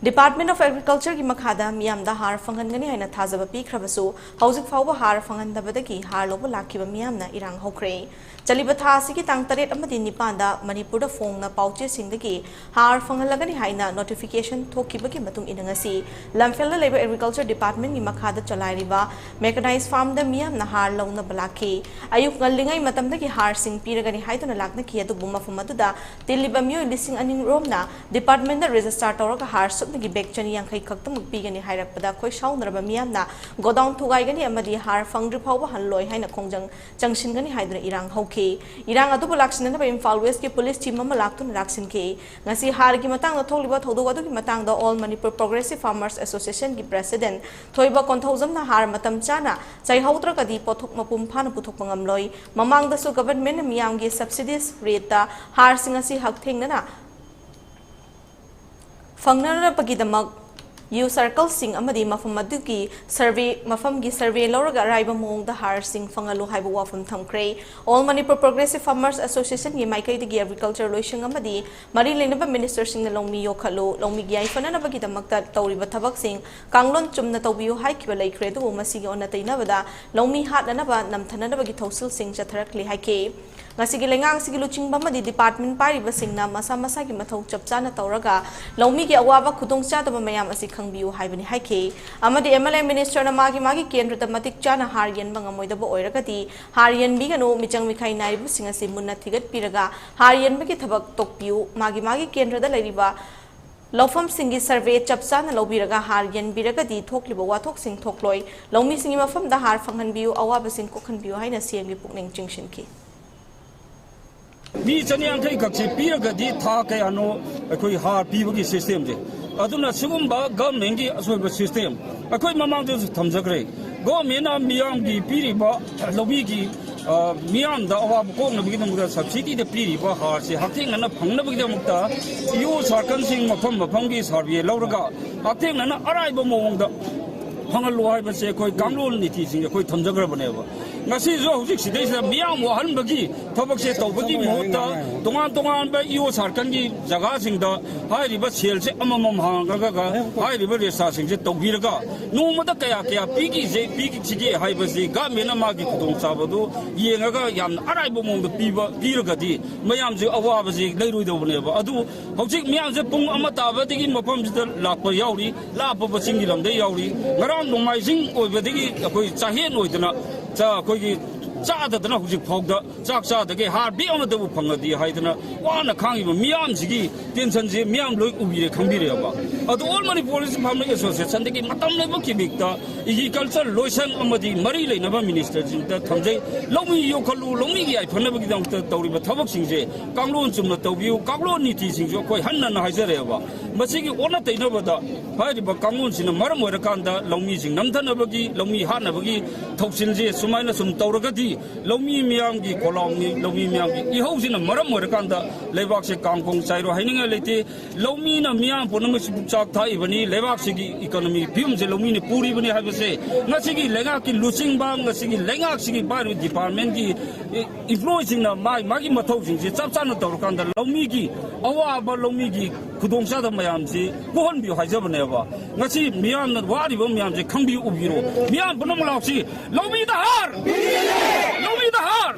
Department of Agriculture ki makhada MIYAMDA Haar FANGHANGANI haina THAJABA pikhrabasu hauzik fauba Haar FANGHANDABADAGI Haar loba lakiba MIYAMNA EERANG HOURAKHRE chaliba tha asigi tang 8 amadi 9 da Manipur da phongna pauche singdagi Haar FANGHANLAGANI haina notification thokibagi matung ina ngasi lamfelda leba Agriculture Department ki makhada chalairiba mechanized farm da MIYAMNA Haar launa balaki ayuk ngallingai matamdagi Haar sing piragani haiduna lakna ki adu buma fumatuda tiliba myo lising aning romna department da register tawraga Haar nagi bek chani yang khai khaktam pigani hairakpada khoi saunaraba MIYAMNA godown thugaigani amadi Haar fangdri phawba hanloi haina khongjang changsingani haiduna EERANG hauke EERANG adu laksina ba Imphal West ki police team ama laktuna laksin ke ngasi Haar ki matang da tholiba thodog adu ki matang da All Manipur Progressive Farmers Association ki president thoiba konthaujam na Haar matam chana chai hautra kadi pothok mapum phana puthok pangamloi mamang da su government miyam gi subsidies rate ta Haar singasi hak thengna Fangnara pagidamak you circle sing amadi mafam maduki survey mafam gi survey loraga raiba mong the Haar sing fangalu haiba wafam thamkre All Manipur Progressive Farmers Association gi maikai gi agriculture loising amadi mari lenaba minister sing na Loumee yokhalo Loumee gi aifana na pagidamak ta tawriba thabak sing kanglon chumna tawbiu haikiba laikre du masigi onna tainabada Loumee hatna na ba namthana na bagi thosil sing chatharakli haike ngasigi lengang sigi luching bamadi department pariba singna masa masa gi mathau chapchana tawraga Loumee gi awaba khudong cha taba mayam asi khangbiu haibani haike amadi MLA minister na magi kendra ta matik chana Haar yen bangamoida bo oiragati Haar yen bigano michang mikhai naibu singasi munna thigat piraga Haar yen bagi thabak tokpiu magi kendra da leriba Lofam singi survey chapsa na lobiraga Haar yen biragadi thokliba wathok sing thokloi Loumee singi mafam da Haar fanghanbiu awaba sing kokhanbiu haina siamgi pukning chingshinki Mi chaniang kai kakchi piragadi tha kayano akoi Haar pibagi system je aduna sigumba government gi asoiba system akoi mamang de thamjagre government na miyam gi piriba Loumee gi miyam da awab ko na bigidam da subsidy de piriba Haar se haktheng na phangna bigidam ta yu sarkan sing mafam gi survey lawraga haktheng na araiba mong da phangal hai ba se koi kanglol niti sing koi thamjagra baneba ngasi zo hujik sidai sa miyam wa han bagi thobak se tawbagi mohta tongan ba yu sarkan gi jaga sing da hai riba sel se amamam hanga ga hai riba resa sing se tawbiraga noma da kaya pigi chige hai ba se ga mena ma gi khudong sabadu yenga ga yam arai bo mong da piba piraga di mayam je awa ba je leiroi do bane ba adu hujik miyam je pung amata ba digi mapam je lakpa yauri la ba sing gi lam de yauri ngaram nomai sing oi ba digi koi chahen oi dana cha koigi chada dana hujik phogda chak chada ge Haar bi amada bu phangadi haidana wana khangi miyam jigi tension je miyam loi ubire khambire ba adu All Manipur Farmers Association de matam leba kibikta agriculture loisan amadi mari leina ba minister jinta thamjai Loumee yokhalu Loumee gi ai phana ba gi dang tawri ba thabak sing je kanglon chumna tawbiu kanglon niti sing jo koi hanna na haijare ba masigi ona taina ba da hai ba kanglon sina maram ora kanda Loumee sing namthana ba gi Loumee hana ba gi thoksin je sumaina sum tawraga di Loumee miyam gi kolong ni Loumee miyam gi ihau sina maram ora kanda lebak se kangkong chairo haininga lete Loumee na miyam ponam si chak thai bani lebak se gi economy phim je Loumee ni puri bani ha se ngasigi lenga ki luching bang ngasigi lenga sigi baru department gi influencing na magi mathau sing je chap chana tawr kanda Loumee gi awa ba Loumee gi khudong sa da mayam si kohon bi haija bane ba ngasi miyam na wari ba miyam je khangbi ubiro miyam ponam law si Loumee da Haar Loumee da Haar